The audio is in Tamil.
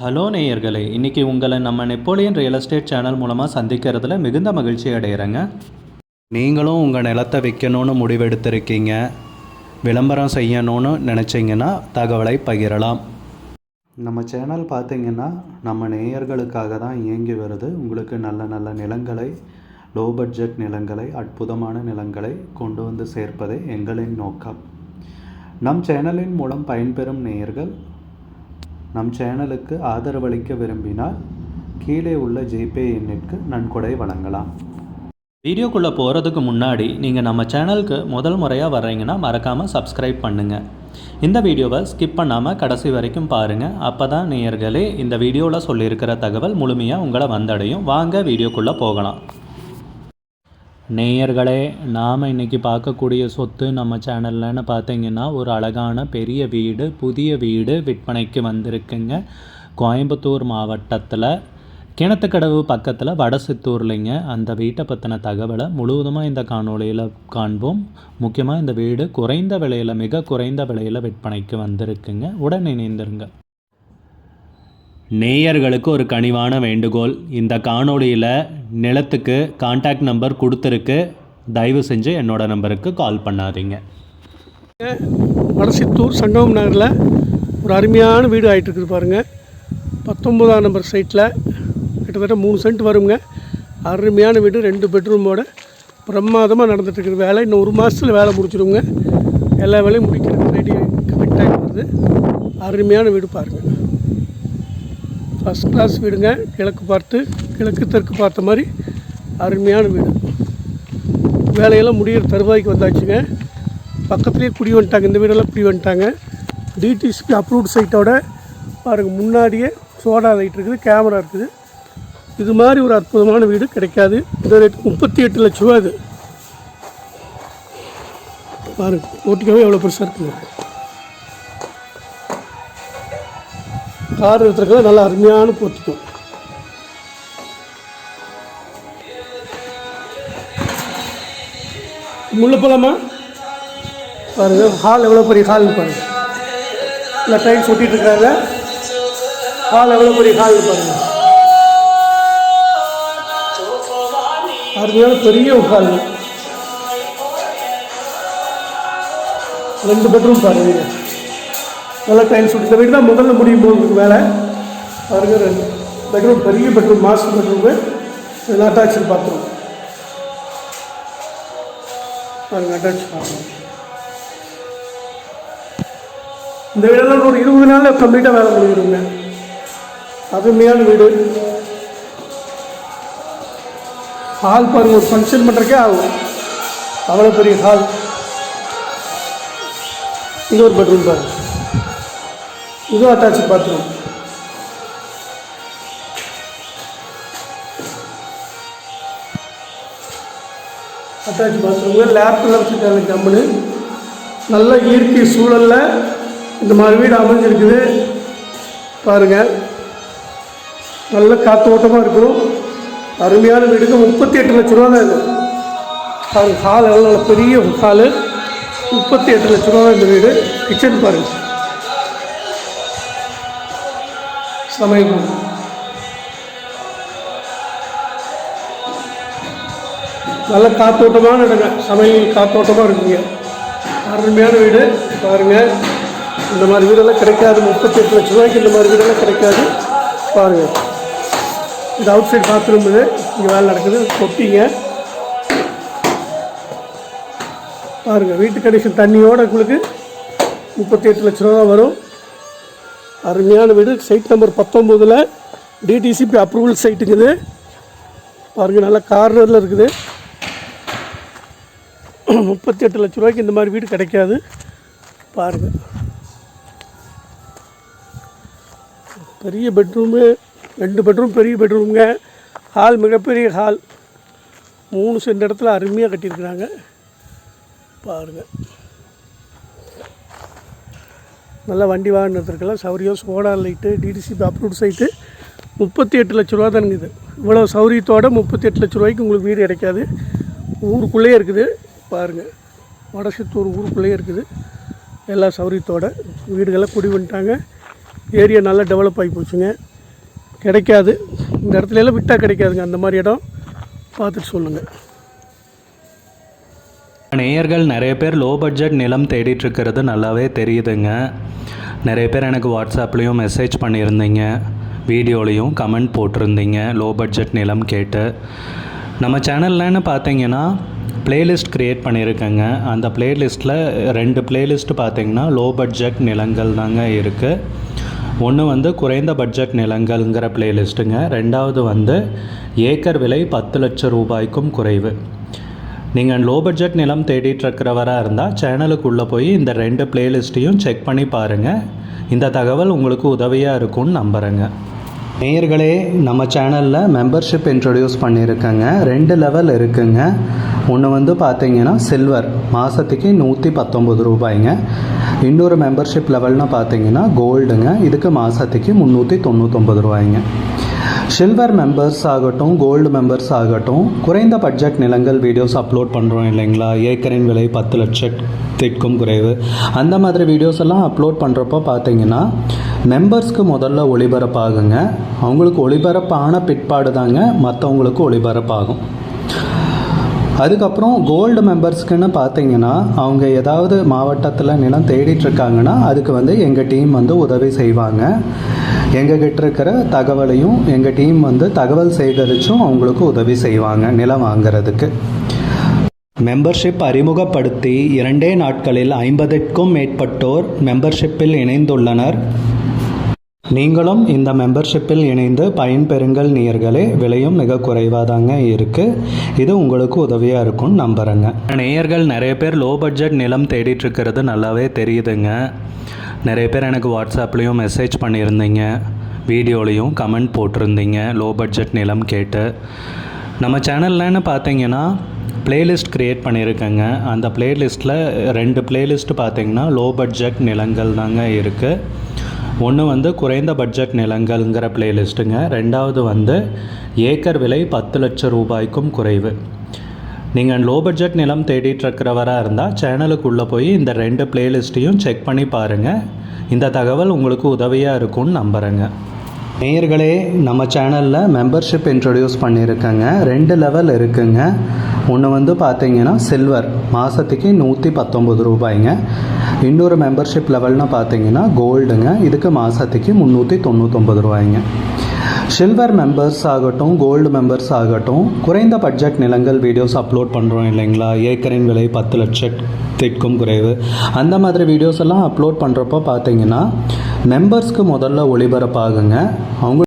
ஹலோ நேயர்களே, இன்றைக்கி உங்களை நம்ம நெப்போலியன் ரியல் எஸ்டேட் சேனல் மூலமாக சந்திக்கிறதுல மிகுந்த மகிழ்ச்சி அடைகிறேங்க. நீங்களும் உங்கள் நிலத்தை விற்கணும்னு முடிவெடுத்திருக்கீங்க, விளம்பரம் செய்யணும்னு நினச்சிங்கன்னா தகவலை பகிரலாம். நம்ம சேனல் பார்த்திங்கன்னா நம்ம நேயர்களுக்காக தான் இயங்கி வருது. உங்களுக்கு நல்ல நல்ல நிலங்களை, லோ பட்ஜெட் நிலங்களை, அற்புதமான நிலங்களை கொண்டு வந்து சேர்ப்பதே எங்களின் நோக்கம். நம் சேனலின் மூலம் பயன்பெறும் நேயர்கள் நம் சேனலுக்கு ஆதரவளிக்க விரும்பினால் கீழே உள்ள ஜிபே எண்ணிற்கு நன்கொடை வழங்கலாம். வீடியோக்குள்ளே போகிறதுக்கு முன்னாடி நீங்கள் நம்ம சேனலுக்கு முதல் முறையாக வர்றீங்கன்னா மறக்காமல் சப்ஸ்கிரைப் பண்ணுங்கள். இந்த வீடியோவை ஸ்கிப் பண்ணாமல் கடைசி வரைக்கும் பாருங்கள். அப்போ தான் நேயர்களே இந்த வீடியோவில் சொல்லியிருக்கிற தகவல் முழுமையாக உங்களை வந்தடையும். வாங்க வீடியோக்குள்ளே போகலாம். நேயர்களே, நாம் இன்றைக்கி பார்க்கக்கூடிய சொத்து நம்ம சேனல்லன்னு பார்த்தீங்கன்னா ஒரு அழகான பெரிய வீடு, புதிய வீடு விற்பனைக்கு வந்திருக்குங்க. கோயம்புத்தூர் மாவட்டத்தில் கிணத்துக்கடவு பக்கத்தில் வடசித்தூர்லிங்க. அந்த வீட்டை பற்றின தகவலை முழுவதுமாக இந்த காணொளியில் காண்போம். முக்கியமாக இந்த வீடு குறைந்த விலையில், மிக குறைந்த விலையில் விற்பனைக்கு வந்திருக்குங்க. உடன் இணைந்திருங்க. நேயர்களுக்கு ஒரு கனிவான வேண்டுகோள், இந்த காணொளியில் நிலத்துக்கு கான்டாக்ட் நம்பர் கொடுத்துருக்கு, தயவு செஞ்சு என்னோட நம்பருக்கு கால் பண்ணாதீங்க. வடசித்தூர் சங்கமம் நகரில் ஒரு அருமையான வீடு ஆகிட்டுருக்குது பாருங்கள். 19ஆம் நம்பர் சைட்டில் கிட்டத்தட்ட 3 சென்ட் வருங்க. அருமையான வீடு, 2 பெட்ரூமோட பிரமாதமாக நடந்துகிட்ருக்குது வேலை. இன்னும் 1 மாதத்தில் வேலை முடிச்சிடுங்க. எல்லா வேலையும் முடிக்கிறது ரெடி கரெக்ட் ஆகி வருது. அருமையான வீடு பாருங்கள். ஃபஸ்ட் கிளாஸ் வீடுங்க. கிழக்கு பார்த்து, கிழக்கு தெற்கு பார்த்த மாதிரி அருமையான வீடு. வேலையெல்லாம் முடிகிற தருவாய்க்கு வந்தாச்சுங்க. பக்கத்துலேயே குடி வந்துட்டாங்க, இந்த வீடெல்லாம் குடி வந்துட்டாங்க. டிடிசிபி அப்ரூவ்ட் சைட்டோட பாருங்கள், முன்னாடியே சோடா லைட் இருக்குது, கேமரா இருக்குது. இது மாதிரி ஒரு அற்புதமான வீடு கிடைக்காது. இந்த ரேட் 38 லட்ச ரூபா. இது பாருங்கள், ஓட்டிக்காவே எவ்வளோ பெருசாக இருக்குங்க. கார் எடுத்துருக்கலாம், நல்லா அருமையான போத்திக்கும். முள்ள போலாமா பாருங்கள். ஹால் எவ்வளோ பெரிய ஹால்னு பாருங்கள். இல்லை டைல்ஸ் ஒட்டிகிட்டு இருக்காங்க. ஹால் எவ்வளோ பெரிய ஹால்னு பாருங்கள். அருமையான பெரிய ஒரு ஹால். 2 பெட்ரூம் பாருங்கள். நல்லா டைல்ஸ் ஒட்டி. இந்த வீடு தான் முதல்ல முடியும் போது வேலை பாருங்கள். 2 பெட்ரூம், பெரிய பெட்ரூம், மாஸ்டர் பெட்ரூமு. இதில் அட்டாச்சு பாத்ரூம் பாருங்கள், அட்டாச் பாத்ரூம். இந்த வீடெல்லாம் ஒரு 20 நாளில் கம்ப்ளீட்டாக வேலை முடிஞ்சிடுங்க. அருமையான வீடு. ஹால் பாருங்கள், ஒரு ஃபங்க்ஷன் பண்ணுறக்கே ஆகும், அவ்வளோ பெரிய ஹால். இது ஒரு பெட்ரூம் பாருங்கள். இதுவும் அட்டாச்சு பாத்ரூம். Attach bathroom. லேப்டில் வச்சுருக்காங்க கம்பெனி. நல்ல இயற்கை சூழலில் இந்த மாதிரி வீடு அமைஞ்சிருக்குது பாருங்கள். நல்ல காற்றோட்டமாக இருக்கும். அருமையான வீடுக்கு 38 லட்ச ரூபா தான் இது பாருங்கள். ஹால் எவ்வளோ நல்ல பெரிய ஹாலு, 38 லட்ச ரூபா தான் இந்த வீடு. கிச்சன் பாருங்கள், சமையல் நல்ல காத்தோட்டமான இடங்க. சமையல் காத்தோட்டமாக இருக்குங்க. அருமையான வீடு பாருங்கள். இந்த மாதிரி வீடெல்லாம் கிடைக்காது. 38 லட்ச ரூபாய்க்கு இந்த மாதிரி வீடெல்லாம் கிடைக்காது பாருங்கள். இது அவுட் சைட் பாத்ரூம். இது இங்கே வேலை நடக்குது. தொட்டிங்க பாருங்கள். வீட்டு கண்டிஷன் தண்ணியோடு உங்களுக்கு 38 லட்ச ரூபா தான் வரும். அருமையான வீடு. சைட் நம்பர் 19ல் டிடிசிபி அப்ரூவல் சைட்டுக்குது பாருங்கள். நல்லா கார்னரில் இருக்குது. 38 லட்ச ரூபாய்க்கு இந்த மாதிரி வீடு கிடைக்காது பாருங்கள். பெரிய பெட்ரூமு, 2 பெட்ரூம், பெரிய பெட்ரூமுங்க. ஹால் மிகப்பெரிய ஹால். 3 சென்ட் இடத்துல அருமையாக கட்டியிருக்கிறாங்க பாருங்கள். நல்லா வண்டி வாகனத்திற்கெல்லாம் சௌரியம். சோடா லைட்டு, டிடிசிபி அப்ரூவ்ட் சைட்டு. 38 லட்ச ரூபா தானுங்க இது. இவ்வளோ சௌரியத்தோடு 38 லட்ச ரூபாய்க்கு உங்களுக்கு வீடு கிடைக்காது. ஊருக்குள்ளேயே இருக்குது பாருங்கள். வடசித்தூர் ஊருக்குள்ளேயே இருக்குது. எல்லா சௌரியத்தோடு வீடுகள்லாம் குடி வந்துட்டாங்க. ஏரியா நல்லா டெவலப் ஆகி போச்சுங்க. கிடைக்காது. இந்த இடத்துல எல்லாம் விட்டால் கிடைக்காதுங்க. அந்த மாதிரி இடம் பார்த்துட்டு சொல்லுங்கள். நேயர்கள் நிறைய பேர் லோ பட்ஜெட் நிலம் தேடிட்டு இருக்கிறது நல்லாவே தெரியுதுங்க. நிறைய பேர் எனக்கு வாட்ஸ்அப்லேயும் மெசேஜ் பண்ணியிருந்தீங்க, வீடியோலையும் கமெண்ட் போட்டிருந்தீங்க லோ பட்ஜெட் நிலம் கேட்டு. நம்ம சேனல்லன்னு பார்த்தீங்கன்னா பிளேலிஸ்ட் க்ரியேட் பண்ணியிருக்கேங்க. அந்த பிளேலிஸ்ட்டில் 2 பிளேலிஸ்ட்டு பார்த்தீங்கன்னா லோ பட்ஜெட் நிலங்கள் தாங்க இருக்குது. ஒன்று வந்து குறைந்த பட்ஜெட் நிலங்கள்ங்கிற பிளேலிஸ்ட்டுங்க. ரெண்டாவது வந்து ஏக்கர் விலை 10 லட்சம் ரூபாய்க்கும் குறைவு. நீங்கள் லோ பட்ஜெட் நிலம் தேடிட்டு இருக்கிறவராக இருந்தால் சேனலுக்குள்ளே போய் இந்த 2 பிளேலிஸ்ட்டையும் செக் பண்ணி பாருங்கள். இந்த தகவல் உங்களுக்கு உதவியாக இருக்கும்னு நம்புகிறேங்க. நேயர்களே, நம்ம சேனலில் மெம்பர்ஷிப் இன்ட்ரடியூஸ் பண்ணியிருக்கேங்க. 2 லெவல் இருக்குங்க. ஒன்று வந்து பார்த்தீங்கன்னா சில்வர், மாதத்துக்கு 119 ரூபாய்ங்க. இன்னொரு மெம்பர்ஷிப் லெவல்னு பார்த்தீங்கன்னா கோல்டுங்க, இதுக்கு மாதத்துக்கு 399 ரூபாய்ங்க. சில்வர் மெம்பர்ஸ் ஆகட்டும், கோல்டு மெம்பர்ஸ் ஆகட்டும், குறைந்த பட்ஜெட் நிலங்கள் வீடியோஸ் அப்லோட் பண்ணுறோம் இல்லைங்களா, ஏக்கரின் விலை 10 லட்சத்திற்கும் குறைவு, அந்த மாதிரி வீடியோஸ் எல்லாம் அப்லோட் பண்ணுறப்போ பார்த்தீங்கன்னா மெம்பர்ஸ்க்கு முதல்ல ஒளிபரப்பாகுங்க. அவங்களுக்கு ஒளிபரப்பான பிற்பாடு தாங்க மற்றவங்களுக்கு ஒளிபரப்பாகும். அதுக்கப்புறம் கோல்டு மெம்பர்ஸ்க்குன்னு பார்த்தீங்கன்னா அவங்க ஏதாவது மாவட்டத்தில் நிலம் தேடிட்டுருக்காங்கன்னா அதுக்கு வந்து எங்கள் டீம் வந்து உதவி செய்வாங்க. எங்ககிட்ட இருக்கிற தகவலையும் எங்கள் டீம் வந்து தகவல் சேகரித்தும் அவங்களுக்கு உதவி செய்வாங்க நிலம் வாங்கிறதுக்கு. மெம்பர்ஷிப் அறிமுகப்படுத்தி 2 நாட்களில் 50க்கும் மேற்பட்டோர் மெம்பர்ஷிப்பில் இணைந்துள்ளனர். நீங்களும் இந்த மெம்பர்ஷிப்பில் இணைந்து பயன்பெறுங்கள் நேயர்களே. விலையும் மிக குறைவாக தாங்க இருக்குது. இது உங்களுக்கு உதவியாக இருக்கும்னு நம்புகிறேங்க. நேயர்கள் நிறைய பேர் லோ பட்ஜெட் நிலம் தேடிட்டு இருக்கிறது நல்லாவே தெரியுதுங்க. நிறைய பேர் எனக்கு வாட்ஸ்அப்லேயும் மெசேஜ் பண்ணியிருந்தீங்க, வீடியோலையும் கமெண்ட் போட்டிருந்தீங்க லோ பட்ஜெட் நிலம் கேட்டு. நம்ம சேனல்லன்னு பார்த்தீங்கன்னா பிளேலிஸ்ட் க்ரியேட் பண்ணியிருக்கேங்க. அந்த பிளேலிஸ்ட்டில் 2 பிளேலிஸ்ட்டு பார்த்தீங்கன்னா லோ பட்ஜெட் நிலங்கள் தாங்க இருக்குது. ஒன்று வந்து குறைந்த பட்ஜெட் நிலங்கள்ங்கிற பிளேலிஸ்ட்டுங்க. ரெண்டாவது வந்து ஏக்கர் விலை 10 லட்சம் ரூபாய்க்கும் குறைவு. நீங்கள் லோ பட்ஜெட் நிலம் தேடிட்டு இருக்கிறவராக இருந்தால் சேனலுக்குள்ளே போய் இந்த 2 பிளேலிஸ்ட்டையும் செக் பண்ணி பாருங்கள். இந்த தகவல் உங்களுக்கு உதவியாக இருக்கும்னு நம்புகிறேங்க. நேயர்களே, நம்ம சேனலில் மெம்பர்ஷிப் இன்ட்ரடியூஸ் பண்ணியிருக்கேங்க. 2 லெவல் இருக்குங்க. ஒன்று வந்து பார்த்தீங்கன்னா சில்வர், மாதத்துக்கு 119 ரூபாய்ங்க. இன்னொரு மெம்பர்ஷிப் லெவல்னு பார்த்தீங்கன்னா கோல்டுங்க, இதுக்கு மாதத்துக்கு 399 ரூபாய்ங்க. சில்வர் மெம்பர்ஸ் ஆகட்டும், கோல்டு மெம்பர்ஸ் ஆகட்டும், குறைந்த பட்ஜெட் நிலங்கள் வீடியோஸ் அப்லோட் பண்ணுறோம் இல்லைங்களா, ஏக்கரின் விலை 10 லட்சத்திற்கும் குறைவு, அந்த மாதிரி வீடியோஸ் எல்லாம் அப்லோட் பண்ணுறப்போ பார்த்தீங்கன்னா மெம்பர்ஸ்க்கு முதல்ல ஒளிபரப்பாகுங்க. அவங்க